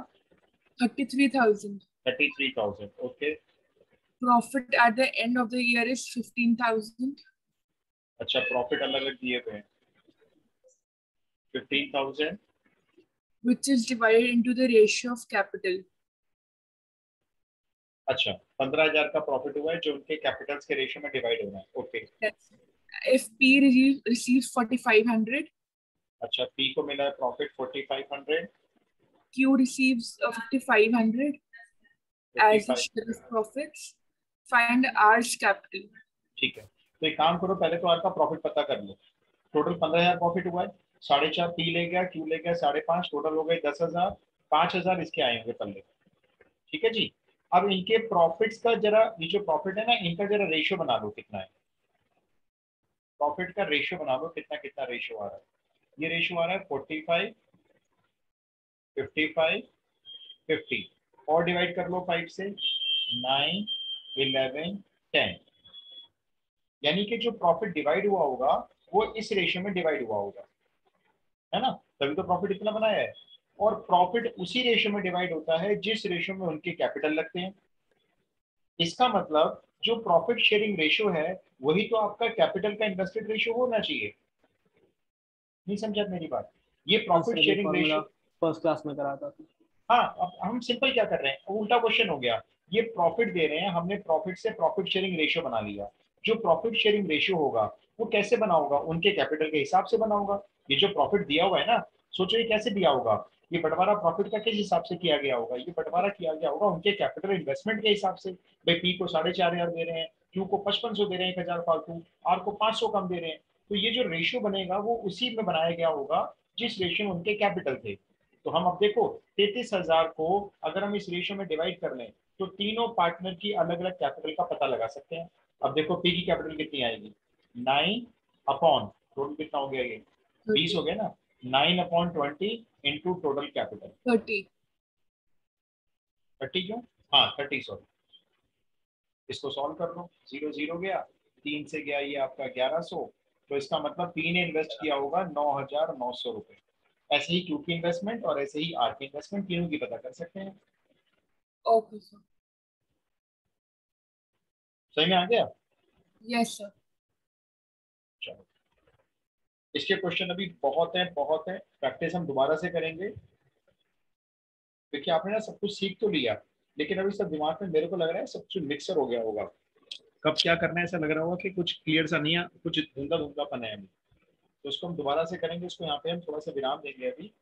33,000. 33,000। Okay. Profit at the end of the year is 15,000. अच्छा प्रॉफिट अलग अलग दिए हुए हैं, 15,000। which is divided into the ratio of capital. अच्छा 15,000 का प्रॉफिट हुआ है जो उनके कैपिटल्स के रेशियो में डिवाइड होना है। Okay. Yes. If P receives 4,500, अच्छा पी को मिला है profit 4,500, Q receives 5,500 as a 55। share of profits. Find R's capital. ठीक है, तो एक काम करो, पहले तो आर का प्रॉफिट पता कर लो। टोटल 15,000 प्रॉफिट हुआ है, 4.5 पी ले गया, क्यू ले गया 5.5, टोटल हो गए 10,000। 5,000 इसके आए होंगे पल्ले। ठीक है जी। अब इनके प्रॉफिट्स का जरा, ये जो प्रॉफिट है ना इनका जरा रेशियो बना लो कितना है। प्रॉफिट का रेशियो बना लो, कितना कितना रेशियो आ रहा है। ये रेशियो आ रहा है 45, 55, 50 और डिवाइड कर लो 5 से, 9, 11, 10। यानी कि जो प्रॉफिट डिवाइड हुआ होगा वो इस रेशियो में डिवाइड हुआ होगा, है ना। तभी तो प्रॉफिट इतना बनाया है। और प्रॉफिट उसी रेशियो में डिवाइड होता है जिस रेशियो में उनके कैपिटल लगते हैं। इसका मतलब जो प्रॉफिट शेयरिंग रेशियो है वही तो आपका कैपिटल का इन्वेस्टेड रेशियो होना चाहिए। नहीं समझा मेरी बात? ये profit sharing formula ratio. First class में करा था। हाँ अब हम सिंपल क्या कर रहे हैं, उल्टा क्वेश्चन हो गया। ये प्रॉफिट दे रहे हैं, हमने प्रॉफिट से प्रॉफिट शेयरिंग रेशियो बना लिया। जो प्रॉफिट शेयरिंग रेशियो होगा वो कैसे बना होगा, उनके कैपिटल के हिसाब से बना होगा। ये जो प्रॉफिट दिया हुआ है ना, सोचो ये कैसे दिया होगा। ये बंटवारा प्रॉफिट का किस हिसाब से किया गया होगा, ये बंटवारा किया गया होगा उनके कैपिटल इन्वेस्टमेंट के हिसाब से। भाई पी को 4,500 दे रहे हैं, क्यू को 5,500 दे रहे हैं, 1,000 फालतू, आर को 500 कम दे रहे हैं। तो ये जो रेशियो बनेगा वो उसी में बनाया गया होगा जिस रेशियो में उनके कैपिटल थे। तो हम अब देखो 33,000 को अगर हम इस रेशियो में डिवाइड कर लें तो तीनों पार्टनर की अलग अलग कैपिटल का पता लगा सकते हैं। अब देखो पी की कैपिटल कितनी आएगी, 9 अपॉन टोटल कितना हो गया, ये 20 हो गया ना, 9/20 इंटू टोटल कैपिटल 30. 30 क्यों, हाँ 30 सॉरी। इसको सॉल्व कर लो, 0 0 गया, 3 से गया ये आपका 1100, तो इसका मतलब पी ने इन्वेस्ट किया होगा 9,900 रुपए। ऐसे ही क्यू की इन्वेस्टमेंट और ऐसे ही आर की इन्वेस्टमेंट तीनों की पता कर सकते हैं। Okay sir. सही में आ गया? Yes sir. चलो इसके क्वेश्चन अभी बहुत है बहुत है, प्रैक्टिस हम दोबारा से करेंगे। देखिए आपने ना सब कुछ सीख तो लिया, लेकिन अभी सब दिमाग में मेरे को लग रहा है सब कुछ मिक्सर हो गया होगा। कब क्या करना है ऐसा लग रहा होगा कि कुछ क्लियर सा नहीं है, कुछ धुंधला धुंधलापन है अभी। तो उसको हम दोबारा से करेंगे, इसको यहाँ पे हम थोड़ा सा विराम देंगे अभी।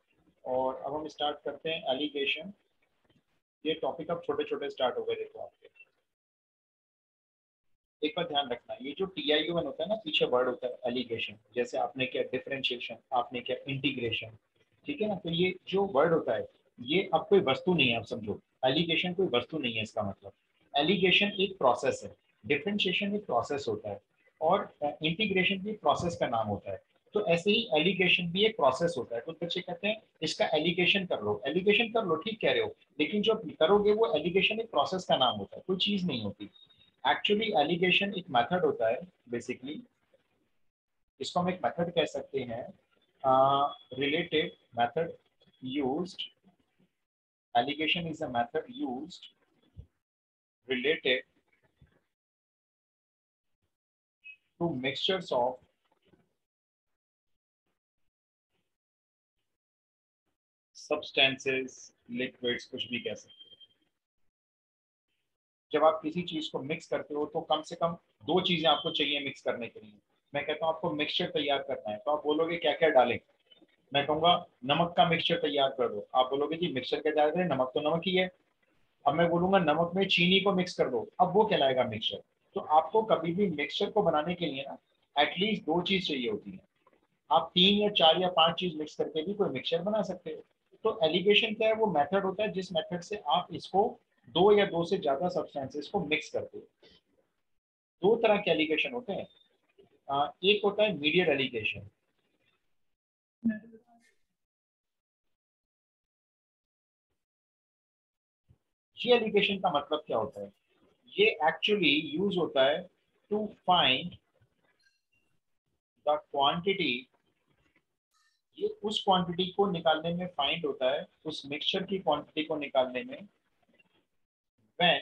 और अब हम स्टार्ट करते हैं एलिगेशन। ये टॉपिक अब छोटे छोटे स्टार्ट हो गए देखो आपके। एक बार ध्यान रखना, ये जो TIUN होता है ना, पीछे वर्ड होता है एलिगेशन। जैसे आपने किया डिफरेंशिएशन, आपने किया इंटीग्रेशन, ठीक है ना। तो ये जो वर्ड होता है ये अब कोई वस्तु नहीं है, आप समझो एलिगेशन कोई वस्तु नहीं है इसका मतलब। एलिगेशन एक प्रोसेस है, डिफरेंशिएशन एक प्रोसेस होता है, और इंटीग्रेशन भी प्रोसेस का नाम होता है। तो ऐसे ही एलिगेशन भी एक प्रोसेस होता है। कुछ बच्चे कहते हैं इसका एलिगेशन कर लो, एलिगेशन कर लो, ठीक कह रहे हो, लेकिन जो करोगे वो एलिगेशन एक प्रोसेस का नाम होता है, कोई चीज नहीं होती। एक्चुअली एलिगेशन एक मेथड होता है बेसिकली, इसको हम एक मेथड कह सकते हैं, related method used, allegation is a method used related to mixtures of substances, liquids, कुछ भी कह सकते हैं। जब आप किसी चीज को मिक्स करते हो तो कम से कम दो चीजें आपको चाहिए मिक्स करने के लिए। मैं कहता हूँ आपको मिक्सचर तैयार करना है, तो आप बोलोगे क्या क्या डालें, मैं कहूँगा नमक का मिक्सचर तैयार कर दो, आप बोलोगे जी मिक्सचर क्या डाल रहे हैं, नमक तो नमक ही है। अब मैं बोलूंगा नमक में चीनी को मिक्स कर दो, अब वो कहलाएगा मिक्सचर। तो आपको कभी भी मिक्सचर को बनाने के लिए ना एटलीस्ट दो चीज चाहिए होती है। आप 3 या 4 या 5 चीज मिक्स करके भी कोई मिक्सचर बना सकते हो। तो एलिगेशन क्या है, वो मेथड होता है जिस मेथड से आप इसको दो या दो से ज्यादा सब्सटेंसेस को मिक्स करते हो। दो तरह के एलिगेशन होते हैं, एक होता है मीडियल एलिगेशन। ये एलिगेशन का मतलब क्या होता है, ये एक्चुअली यूज होता है टू फाइंड द क्वांटिटी, ये उस क्वांटिटी को निकालने में फाइंड होता है, उस मिक्सचर की क्वांटिटी को निकालने में, when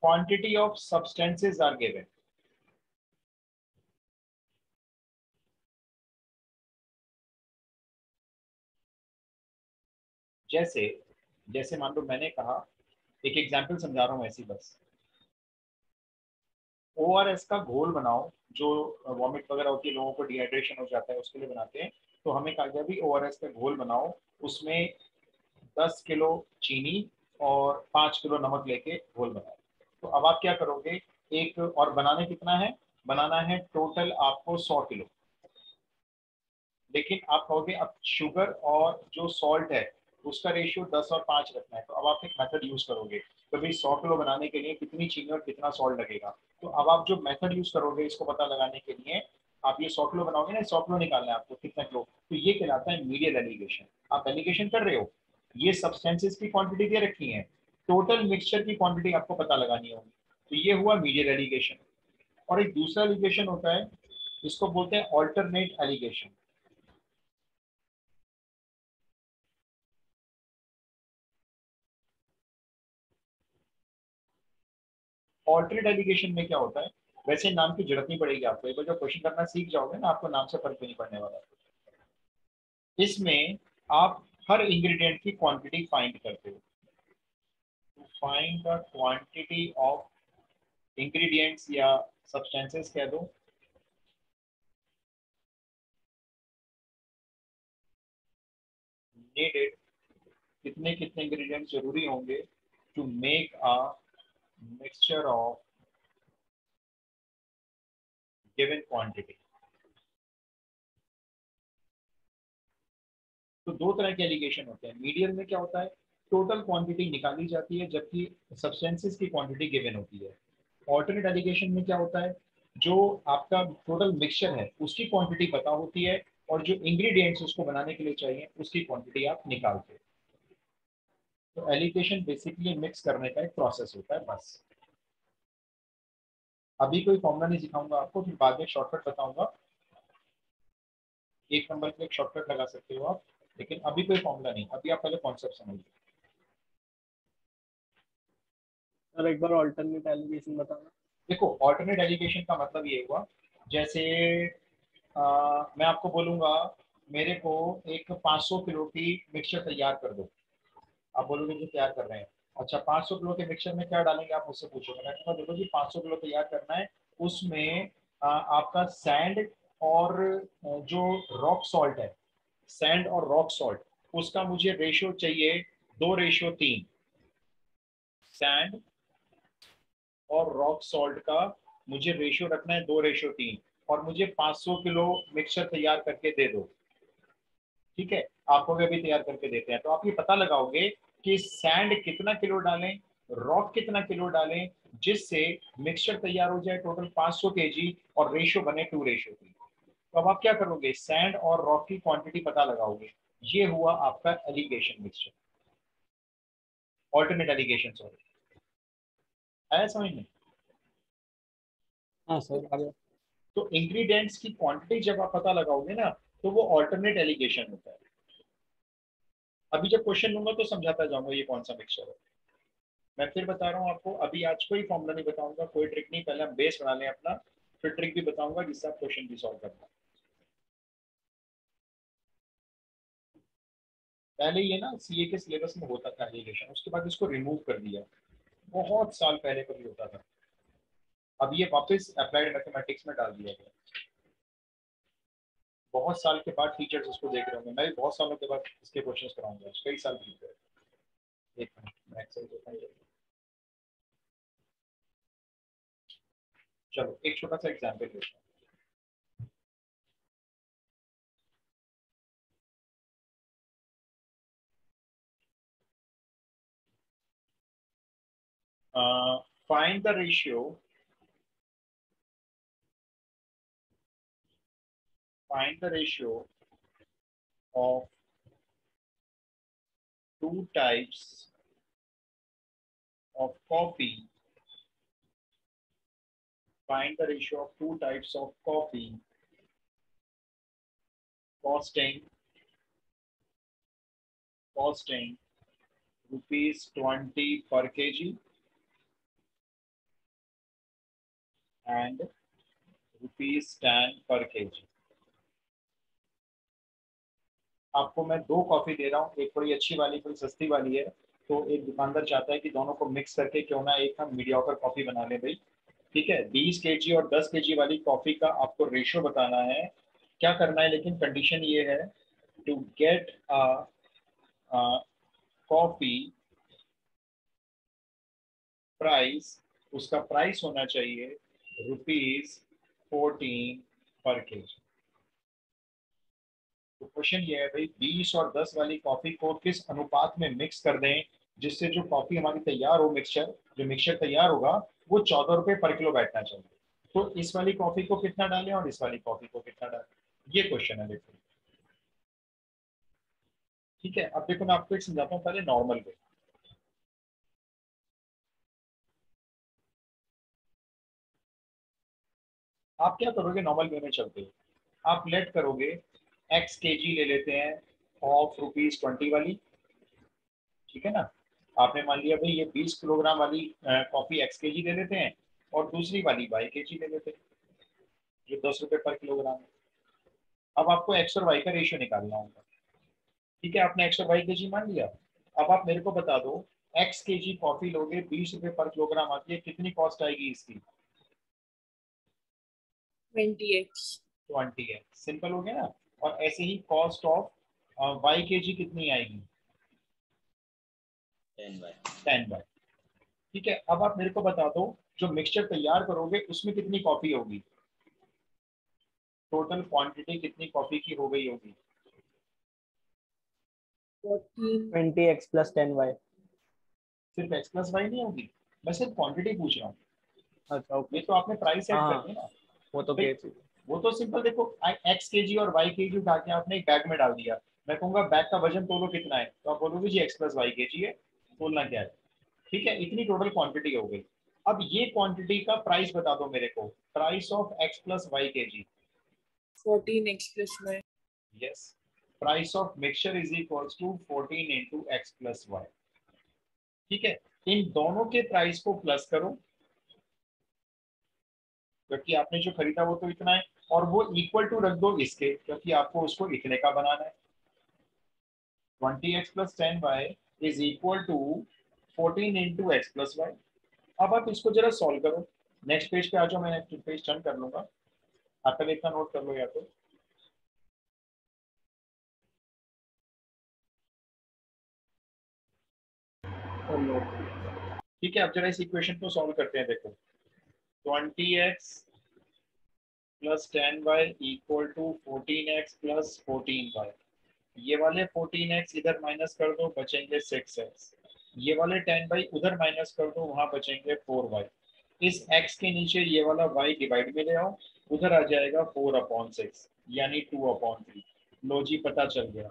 quantity of substances are given. जैसे जैसे मान लो मैंने कहा, एक एग्जांपल समझा रहा हूँ ऐसी बस, ओआरएस का घोल बनाओ, जो वॉमिट वगैरह होती है, लोगों को डिहाइड्रेशन हो जाता है उसके लिए बनाते हैं। तो हमें कहा गया भी ओआरएस का घोल बनाओ, उसमें 10 किलो चीनी और 5 किलो नमक लेके घोल बनाओ। तो अब आप क्या करोगे, एक और बनाने कितना है, बनाना है टोटल आपको 100 किलो, लेकिन आप कहोगे अब शुगर और जो सॉल्ट है उसका रेशियो 10 और 5 रखना है। तो अब आप एक मेथड यूज करोगे, तो भाई 100 किलो बनाने के लिए कितनी चीनी और कितना सॉल्ट लगेगा। तो अब आप जो मेथड यूज करोगे इसको पता लगाने के लिए, आप ये 100 किलो बनाओगे ना, 100 किलो निकालना है आपको कितना किलो, तो ये कहलाता है मीडियल एलिगेशन। आप एलिगेशन कर रहे हो, ये सब्सटेंसेस की क्वांटिटी दे रखी है, टोटल मिक्सचर की क्वांटिटी आपको पता लगानी होगी, तो ये हुआ मीडियल एलिगेशन। और एक दूसरा एलिगेशन होता है, इसको बोलते हैं ऑल्टरनेट एलिगेशन। ऑल्टरनेट एलिगेशन में क्या होता है, वैसे नाम की जरूरत नहीं पड़ेगी आपको, एक बार जब क्वेश्चन करना सीख जाओगे ना, आपको नाम से फर्क भी नहीं पड़ने वाला। इसमें आप हर इंग्रेडिएंट की क्वांटिटी फाइंड करते हो, find the quantity of ingredients या सब्सटेंसेस कह दो, नीडेड, कितने कितने इंग्रेडिएंट्स जरूरी होंगे to make a mixture of given quantity. तो दो तरह के एलिगेशन होते हैं। मीडियल में क्या होता है, टोटल क्वांटिटी निकाली जाती है जबकि सब्सटेंसेस की क्वांटिटी गिवन होती है। ऑल्टरनेट एलिगेशन में क्या होता है, जो आपका टोटल मिक्सचर है उसकी क्वांटिटी पता होती है, और जो इंग्रेडिएंट्स उसको बनाने के लिए चाहिए उसकी क्वांटिटी आप निकालते हैं। तो एलिगेशन बेसिकली मिक्स करने का एक प्रोसेस होता है बस। अभी कोई फॉर्मूला नहीं सिखाऊंगा आपको, फिर बाद में शॉर्टकट बताऊंगा, एक नंबर पे एक शॉर्टकट लगा सकते हो आप, लेकिन अभी कोई फॉर्मूला नहीं, अभी आप पहले कॉन्सेप्ट समझिए। और एक बार ऑल्टरनेट एलिगेशन बताना। देखो ऑल्टरनेट एलिगेशन का मतलब ये हुआ, जैसे मैं आपको बोलूंगा मेरे को एक 500 किलो की मिक्सचर तैयार कर दो, आप बोलोगे जो तैयार कर रहे हैं, अच्छा 500 किलो के मिक्सचर में क्या डालेंगे, आप मुझसे पूछोगे, मैं कहूँगा देखो जी 500 किलो तैयार करना है, उसमें आपका सैंड और जो रॉक सॉल्ट है, सैंड और रॉक सॉल्ट, उसका मुझे रेशियो चाहिए 2:3, सैंड और रॉक सॉल्ट का मुझे रेशियो रखना है 2:3, और मुझे 500 किलो मिक्सचर तैयार करके दे दो। ठीक है, आपको भी अभी तैयार करके देते हैं। तो आप ये पता लगाओगे कि सैंड कितना किलो डालें, रॉक कितना किलो डालें, जिससे मिक्सचर तैयार हो जाए टोटल 500 केजी और रेशियो बने 2:3। तो अब आप क्या करोगे, सैंड और रॉक की क्वांटिटी पता लगाओगे। ये हुआ आपका alligation mixture, alternate alligation, sorry, आया समझ में? हाँ सर आ गया। तो इंग्रेडिएंट्स की क्वांटिटी जब आप पता लगाओगे ना, तो वो ऑल्टरनेट एलिगेशन होता है। अभी जब क्वेश्चन लूंगा तो समझाता जाऊंगा ये कौन सा मिक्सचर है। मैं फिर बता रहा हूँ आपको, अभी आज कोई फॉर्मूला नहीं बताऊंगा, कोई ट्रिक नहीं, पहले हम बेस बना लें अपना, फिर ट्रिक भी बताऊंगा जिससे आप क्वेश्चन भी सॉल्व करना। पहले ये ना सीए के सिलेबस में होता था एलिगेशन, उसके बाद इसको रिमूव कर दिया, बहुत साल पहले कभी होता था, अब ये वापस अप्लाइड मैथमेटिक्स में डाल दिया गया। बहुत साल के बाद टीचर्स इसको देख रहे होंगे, मैं भी बहुत सालों के बाद इसके क्वेश्चंस कराऊंगा, कई साल बीत गए। एक मिनट, मैं एक्सेल दिखाइए। चलो एक छोटा सा एग्जाम्पल लेते हैं। Find the ratio of two types of coffee. Find the ratio of two types of coffee costing rupees 20 per kg and rupees 10 per kg. आपको मैं दो कॉफी दे रहा हूँ, एक थोड़ी अच्छी वाली, थोड़ी सस्ती वाली है। तो एक दुकानदार चाहता है कि दोनों को मिक्स करके क्यों ना एक हम मीडियोकर कॉफी बना ले भाई। ठीक है, 20 केजी और 10 केजी वाली कॉफी का आपको रेशियो बताना है। क्या करना है, लेकिन कंडीशन ये है, टू गेट कॉफी प्राइस, उसका प्राइस होना चाहिए ₹14 पर केजी। तो क्वेश्चन ये है भाई, 20 और 10 वाली कॉफी को किस अनुपात में मिक्स कर दें जिससे जो कॉफी हमारी तैयार हो, जो मिक्सचर तैयार होगा वो 14 रुपए पर किलो बैठना चाहिए। तो इस वाली कॉफी को कितना डालें और इस वाली कॉफी को कितना डालें, ये क्वेश्चन है। देखो ठीक है, अब देखो मैं आपको एक समझाता हूँ, पहले नॉर्मल वे। आप क्या करोगे, नॉर्मल वे में चलते हो, आप लेट करोगे x केजी ले लेते हैं ऑफ ₹20 वाली, ठीक है ना। आपने मान लिया भाई ये 20 किलोग्राम वाली कॉफी x केजी ले लेते हैं और दूसरी वाली y केजी ले लेते हैं, जो 10 रुपए पर किलोग्राम है। अब आपको x और y का रेशियो निकालना होगा। ठीक है, आपने x और y केजी मान लिया। अब आप मेरे को बता दो, x केजी कॉफी लोगे, 20 रुपए पर किलोग्राम आती है, कितनी कॉस्ट आएगी इसकी? 20x। 20x, सिंपल हो गया ना। और ऐसे ही कॉस्ट ऑफ y केजी कितनी आएगी? 10y। ठीक है, अब आप मेरे को बता दो, जो मिक्सचर तैयार करोगे उसमें कितनी कॉफी होगी, टोटल क्वांटिटी कितनी कॉफी की हो गई होगी? 20x + 10y। सिर्फ x प्लस वाई नहीं होगी, मैं सिर्फ क्वांटिटी पूछ रहा हूँ। अच्छा ओके। ये तो आपने प्राइस सेट हाँ कर दिया ना। वो तो भाई, केजी। वो तो सिंपल, देखो x केजी और y केजी उठा के आपने एक बैग में डाल दिया, मैं कहूंगा बैग का वजन तोलो कितना है, तो आप बोलोगे जी x प्लस वाई केजी है, तोलना क्या है। ठीक है, इतनी टोटल क्वांटिटी हो गई। अब ये क्वांटिटी का प्राइस बता दो मेरे को, price of x plus y kg. 14x + y। Yes, price of mixture is equals to 14 into x plus y. ठीक है, इन दोनों के प्राइस को प्लस करो, क्योंकि आपने जो खरीदा वो तो इतना है, और वो इक्वल टू रख दो इसके, क्योंकि आपको उसको इतने का बनाना है। 20x + 10y is equal to 14 into x plus y. अब आप इसको जरा सॉल्व करो, नेक्स्ट पेज पे आ जाओ, मैं नेक्स्ट पेज टर्न कर लूंगा, आप पहले इतना नोट कर लो या तो। ठीक है, अब जरा इस इक्वेशन को सॉल्व करते हैं। देखो 20x + 10y equal to 14x + 14y। ये वाले 14x इधर माइनस कर दो, बचेंगे 6x। ये वाले 10y उधर माइनस कर दो, वहां बचेंगे 4y। इस x के नीचे ये वाला y डिवाइड में ले आओ, उधर आ जाएगा 4/6 यानी 2/3। लो जी, पता चल गया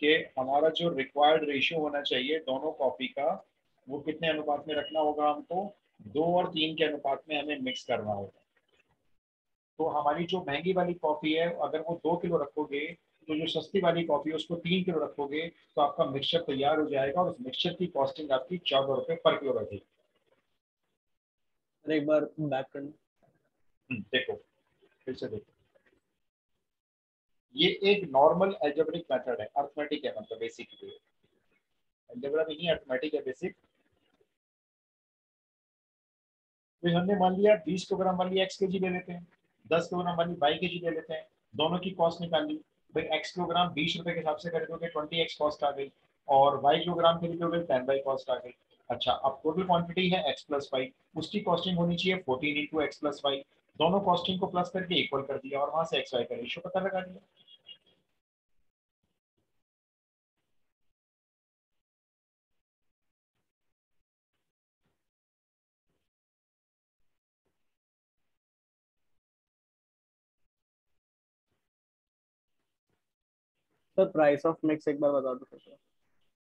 कि हमारा जो रिक्वायर्ड रेशियो होना चाहिए दोनों कॉफी का, वो कितने अनुपात में रखना होगा हमको, 2 और 3 के अनुपात में हमें मिक्स करना होगा। तो हमारी जो महंगी वाली कॉफी है अगर वो 2 किलो रखोगे, तो जो सस्ती वाली कॉफी है उसको 3 किलो रखोगे, तो आपका मिक्सचर तैयार हो जाएगा और उस मिक्सचर की कॉस्टिंग आपकी 14 रुपए पर किलो रहेगी। एक बार बैक करना। देखो, फिर से देखो, ये एक नॉर्मल एल्जेब्रिक मेथड है, अर्थमेटिक है, मतलब बेसिकली अलजेब्रा भी नहीं, अर्थमेटिक है बेसिक। तो हमने मान लिया 20 किलोग्राम वाली x kg ले लेते हैं, 10 किलोग्राम वाली y kg ले लेते हैं, दोनों की कॉस्ट निकाल ली। भाई x किलोग्राम 20 रुपए के हिसाब से खरीदोगे 20x कॉस्ट आ गई, और y किलोग्राम खरीदोगे 10y कॉस्ट आ गई। अच्छा, अब टोटल क्वांटिटी है x प्लस y, उसकी कॉस्टिंग होनी चाहिए 14 इंटू एक्स प्लस वाई। दोनों कॉस्टिंग को प्लस करके इक्वल कर दिया और वहां से एक्स वाई का रेशियो पता लगा दिया। सर प्राइस ऑफ मिक्स एक बार बता दो सर।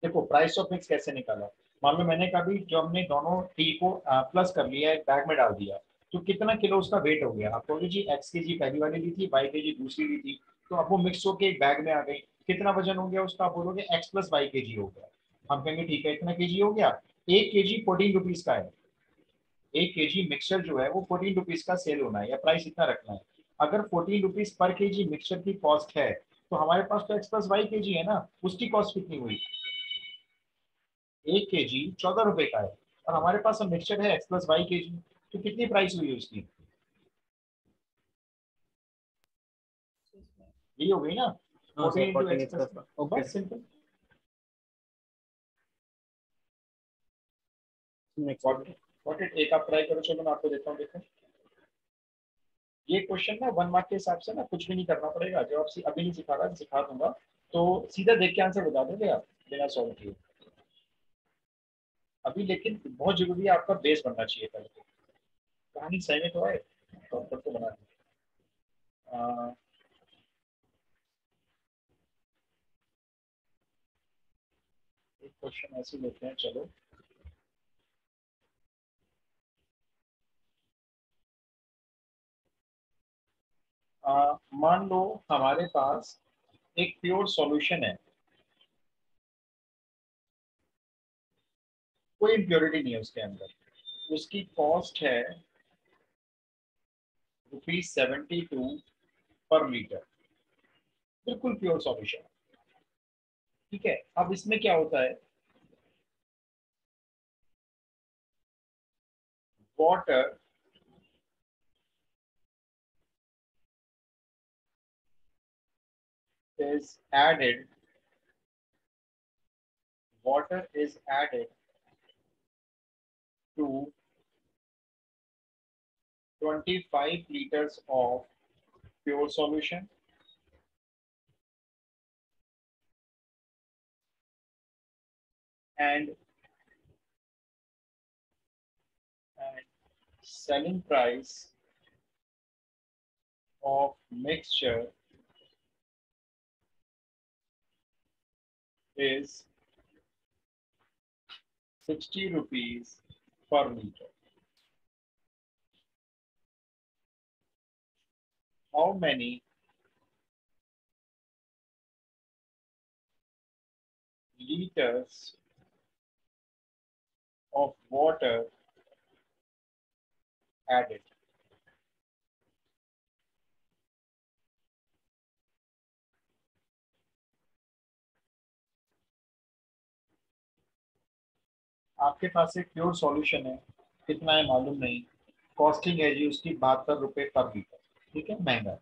देखो, प्राइस ऑफ मिक्स कैसे निकाला। मान लो मैंने कभी जो हमने दोनों टी को प्लस कर लिया, एक बैग में डाल दिया, तो कितना किलो उसका वेट हो गया। आप कहोगे जी x kg पहली वाली ली थी, y kg दूसरी ली थी, तो अब वो मिक्स होके एक बैग में आ गई, कितना वजन हो गया उसका। आप बोलोगे x प्लस वाई kg हो गया। हम कहेंगे ठीक है, इतना kg हो गया। 1 kg 14 रुपीज का है, 1 kg मिक्सचर जो है वो 14 रुपीज का सेल होना है या प्राइस इतना रखना है। अगर 14 रुपीज पर kg मिक्सचर की कॉस्ट है, तो हमारे पास तो x प्लस वाई kg है ना, उसकी कॉस्ट कितनी हुई, 1 kg 14 रुपए का है, और हमारे पास अब मिक्सचर है x प्लस वाई kg, तो कितनी प्राइस हुई उसकी, यही हो गई ना, 14 इंटू एक्स प्लस। ओके बस सिंपल। व्हाट इट, एक आप ट्राई करो, चलो मैं आपको देता हूँ। देखो, ये क्वेश्चन ना 1 मार्क के हिसाब से ना कुछ भी नहीं करना पड़ेगा, जो आप अभी नहीं सिखा रहा, सिखा दूंगा, तो सीधा देख के आंसर बता दोगे आप बिना सॉल्व किए अभी। लेकिन बहुत जरूरी है, आपका बेस बनना चाहिए पहले तो। कहानी सही में तो है, प्रॉपर तो बना दी। एक क्वेश्चन ऐसे लेते हैं, चलो। मान लो हमारे पास एक प्योर सॉल्यूशन है, कोई इम्प्योरिटी नहीं है उसके अंदर, उसकी कॉस्ट है ₹72 पर लीटर, बिल्कुल प्योर सॉल्यूशन। ठीक है, अब इसमें क्या होता है, water is added, water is added to 25 liters of pure solution and selling price of mixture is 60 rupees per liter. How many liters of water added? आपके पास एक प्योर सॉल्यूशन है, कितना है मालूम नहीं, कॉस्टिंग है जी उसकी 72 रुपए पर लीटर। ठीक है, महंगा।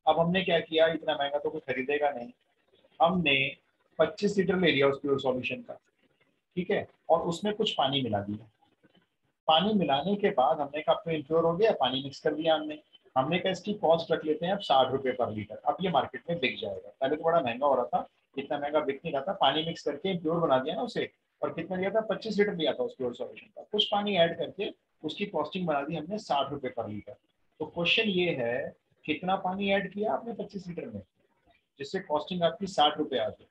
अब हमने क्या किया, इतना महंगा तो कोई खरीदेगा नहीं, हमने 25 लीटर ले लिया उस प्योर सॉल्यूशन का। ठीक है, और उसमें कुछ पानी मिला दिया। पानी मिलाने के बाद हमने कहा अब तो इम्प्योर हो गया, पानी मिक्स कर दिया हमने कहा इसकी कॉस्ट रख लेते हैं अब 60 रुपए पर लीटर, अब ये मार्केट में बिक जाएगा। पहले तो बड़ा महंगा हो रहा था, इतना महंगा बिक नहीं रहा था, पानी मिक्स करके प्योर बना दिया ना उसे, और कितना लिया था, 25 लीटर लिया था उस प्योर सॉल्यूशन का, कुछ पानी ऐड करके उसकी कॉस्टिंग बना दी हमने 60 रुपए पर लीटर। तो क्वेश्चन ये है कितना पानी ऐड किया आपने 25 लीटर में, जिससे कॉस्टिंग आपकी 60 रुपए आ गई।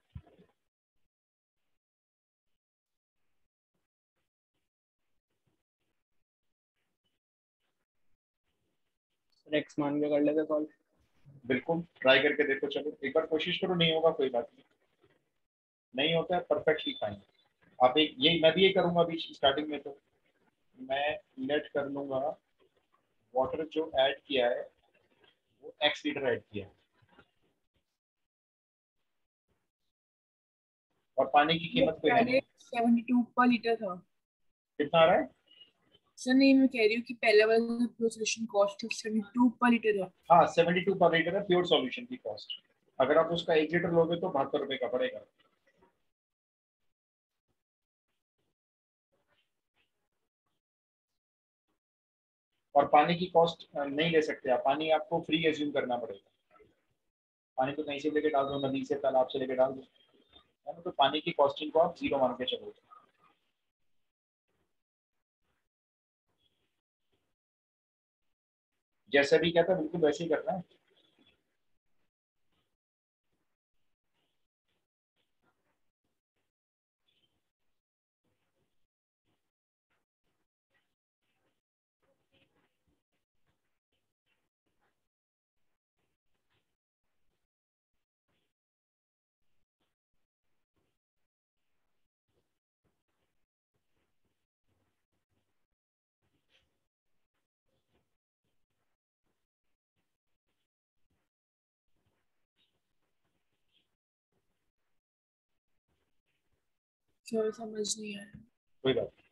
एक्स मान के कर लेते सॉल्व। बिल्कुल ट्राई करके देखो, चलो एक बार कोशिश करो, नहीं होगा कोई बात नहीं, नहीं होता है परफेक्टली फाइन। आप एक ये मैं भी ये करूंगा अभी स्टार्टिंग में, तो मैं लेट कर लूंगा वाटर जो ऐड किया है वो x लीटर ऐड किया है, और पानी की कीमत कोई है पहले नहीं। 72 पर लीटर था। कितना आ रहा है? सर नहीं, मैं कह रही हूँ कि पहले वाला प्योर सोल्यूशन कॉस्ट 72 पर लीटर है। हाँ 72 पर लीटर है प्योर सॉल्यूशन की कॉस्ट। अगर आप उसका 1 लीटर लोगे तो 72 रुपए का पड़ेगा। और पानी की कॉस्ट नहीं ले सकते आप, पानी आपको फ्री एज्यूम करना पड़ेगा। पानी तो कहीं से लेके डाल दो, नदी से तालाब से लेके डाल दो, है ना, तो पानी की कॉस्टिंग को आप जीरो मान के चलोगे। जैसा भी कहता है बिल्कुल वैसे ही करना है। सर समझ नहीं आया। कोई बात नहीं,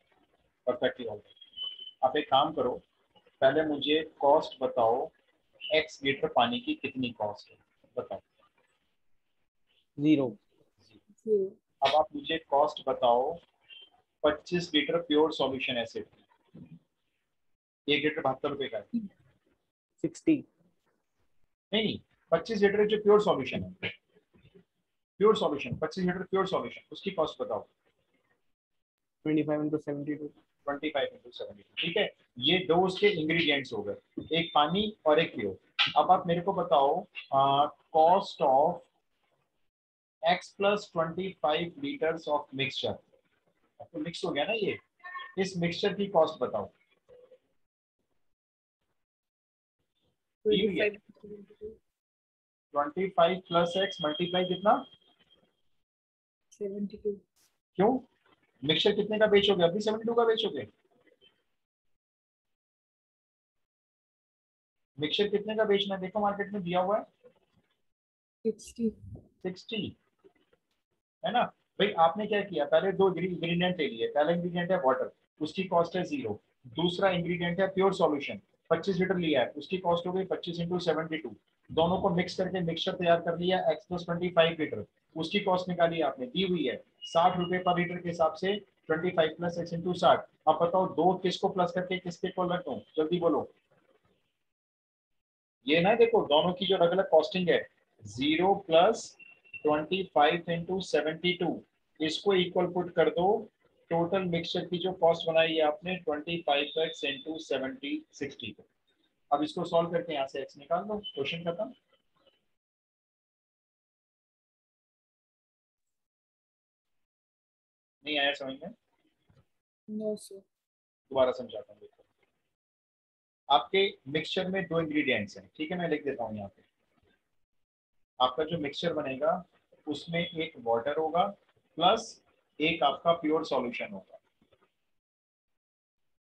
परफेक्टली ऑल। आप एक काम करो, पहले मुझे कॉस्ट बताओ, x लीटर पानी की कितनी कॉस्ट है बताओ। 0। फिर अब आप मुझे कॉस्ट बताओ 25 लीटर प्योर सॉल्यूशन एसिड की, 1 लीटर 72 रुपए का है। 60। नहीं नहीं, 25 लीटर जो प्योर सॉल्यूशन है, pure solution 25 litre pure solution, उसकी कॉस्ट बताओ। 25 into 72। 25 into 72, ठीक है। ये दो उसके इंग्रेडिएंट्स हो गए, एक पानी और एक प्योर। अब आप मेरे को बताओ cost of x plus 25 litres of mixture, तो मिक्स हो गया ना ये, इस मिक्सचर की कॉस्ट बताओ। दी हुई है 25 प्लस x मल्टीप्लाई कितना, 72। क्यों, मिक्सचर कितने का बेचोगे, अभी 72 का बेचोगे। मिक्सचर कितने का बेचना है देखो, मार्केट में दिया हुआ है 60। 60, है ना। भाई आपने क्या किया, पहले दो इंग्रेडिएंट ले लिए, पहला इंग्रेडिएंट है वाटर, उसकी कॉस्ट है 0। दूसरा इंग्रेडिएंट है प्योर सॉल्यूशन, 25 लीटर लिया है, उसकी कॉस्ट हो गई 25 इंटू 72। दोनों को मिक्स करके मिक्सचर तैयार कर लिया x प्लस 25 लीटर, उसकी कॉस्ट निकाली आपने, दी हुई है 60 रुपए पर लीटर के हिसाब से, 25 प्लस x इंटू 60। अब बताओ दो किसको प्लस करके किसके को रख दूं, जल्दी बोलो। ये ना देखो दोनों की जो अलग अलग कॉस्टिंग है, 0 प्लस 25 इंटू 72, इसको इक्वल पुट कर दो, टोटल मिक्सचर की जो कॉस्ट बनाई है आपने 25x इंटू 70 60। अब इसको सॉल्व करके यहाँ से x निकाल दो, क्वेश्चन खत्म। नहीं आया समझ में, नो सर। दोबारा समझाता हूँ देखो। आपके मिक्सचर में दो इंग्रेडिएंट्स हैं, ठीक है, मैं लिख देता हूँ यहाँ पे। आपका जो मिक्सचर बनेगा उसमें एक वाटर होगा प्लस एक आपका प्योर सॉल्यूशन होगा,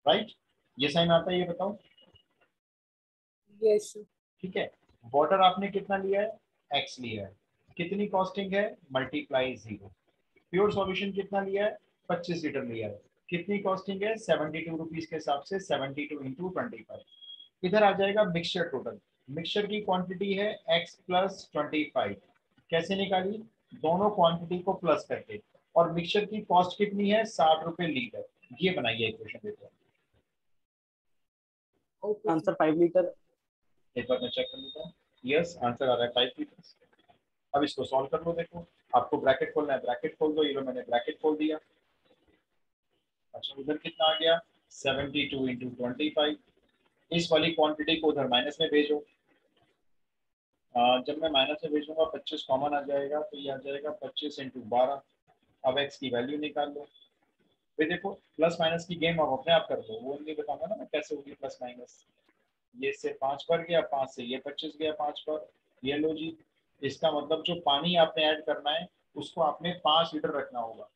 राइट। ये साइन आता है, ये बताओ। Yes sir. ठीक है, वाटर आपने कितना लिया है, x लिया है, कितनी कॉस्टिंग है, मल्टीप्लाई 0। प्योर सॉल्यूशन कितना लिया है, 25 लीटर लिया है, कितनी कॉस्टिंग है, 72 रुपीज के हिसाब से 72 इंटू 25। इधर आ जाएगा मिक्सचर टोटल, मिक्सचर की क्वांटिटी है x प्लस 25, कैसे निकाली, दोनों क्वांटिटी को प्लस करके, और मिक्सचर की कॉस्ट कितनी है, 60 रुपए लीटर। ये बनाइए इक्वेशन देखो, ओके आंसर 5 लीटर। एक बार मैं चेक कर लेता हूँ। यस आंसर आ रहा है 5 लीटर। अब इसको सॉल्व कर लो देखो, आपको ब्रैकेट खोलना है, ब्रैकेट खोल दो, ये लो मैंने ब्रैकेट खोल दिया। अच्छा उधर कितना आ गया 72 इंटू 25। इस वाली क्वांटिटी को उधर माइनस में भेजो। जब मैं माइनस में भेजूंगा 25 कॉमन आ जाएगा, तो ये आ जाएगा 25 इंटू 12। अब x की वैल्यू निकाल लो। फिर देखो प्लस माइनस की गेम आप अपने आप कर दो, वो नहीं बताऊंगा ना मैं कैसे होगी प्लस माइनस। ये से 5 पर गया, 5 से ये 25 गया 5 पर, ये लो जी। इसका मतलब जो पानी आपने ऐड करना है उसको आपने 5 लीटर रखना होगा।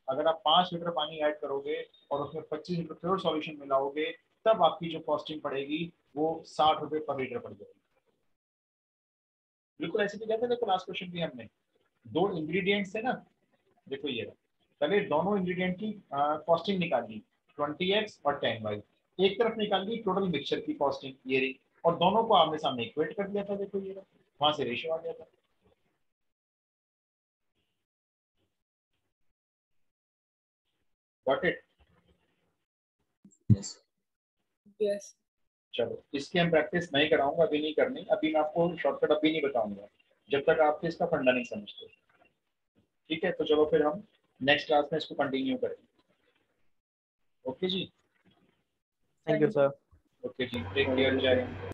अगर आप 5 लीटर पानी ऐड करोगे और उसमें 25 लीटर प्योर सॉल्यूशन मिलाओगे, तब आपकी जो कॉस्टिंग पड़ेगी वो 60 रुपए पर लीटर पड़ जाएगी। बिल्कुल ऐसे भी कहते हैं। देखो लास्ट क्वेश्चन भी हमने 2 इंग्रेडिएंट्स है ना, देखो ये पहले दोनों इंग्रेडिएंट की कॉस्टिंग निकाल ली 20x और 10y। एक तरफ निकाल ली टोटल मिक्सचर की कॉस्टिंग ये रही, और दोनों को आमने सामने इक्वेट कर दिया था। देखो ये वहां से रेशियो आ गया था। Got it? यस यस चलो इसकी हम प्रैक्टिस नहीं कराऊंगा, अभी नहीं करनी। अभी मैं आपको शॉर्टकट अभी नहीं बताऊंगा जब तक आप इसका फंडा नहीं समझते। ठीक है, तो चलो फिर हम नेक्स्ट क्लास में इसको कंटिन्यू करेंगे। ओके जी, थैंक यू सर। ओके जी, टेक केयर, जय हिंद।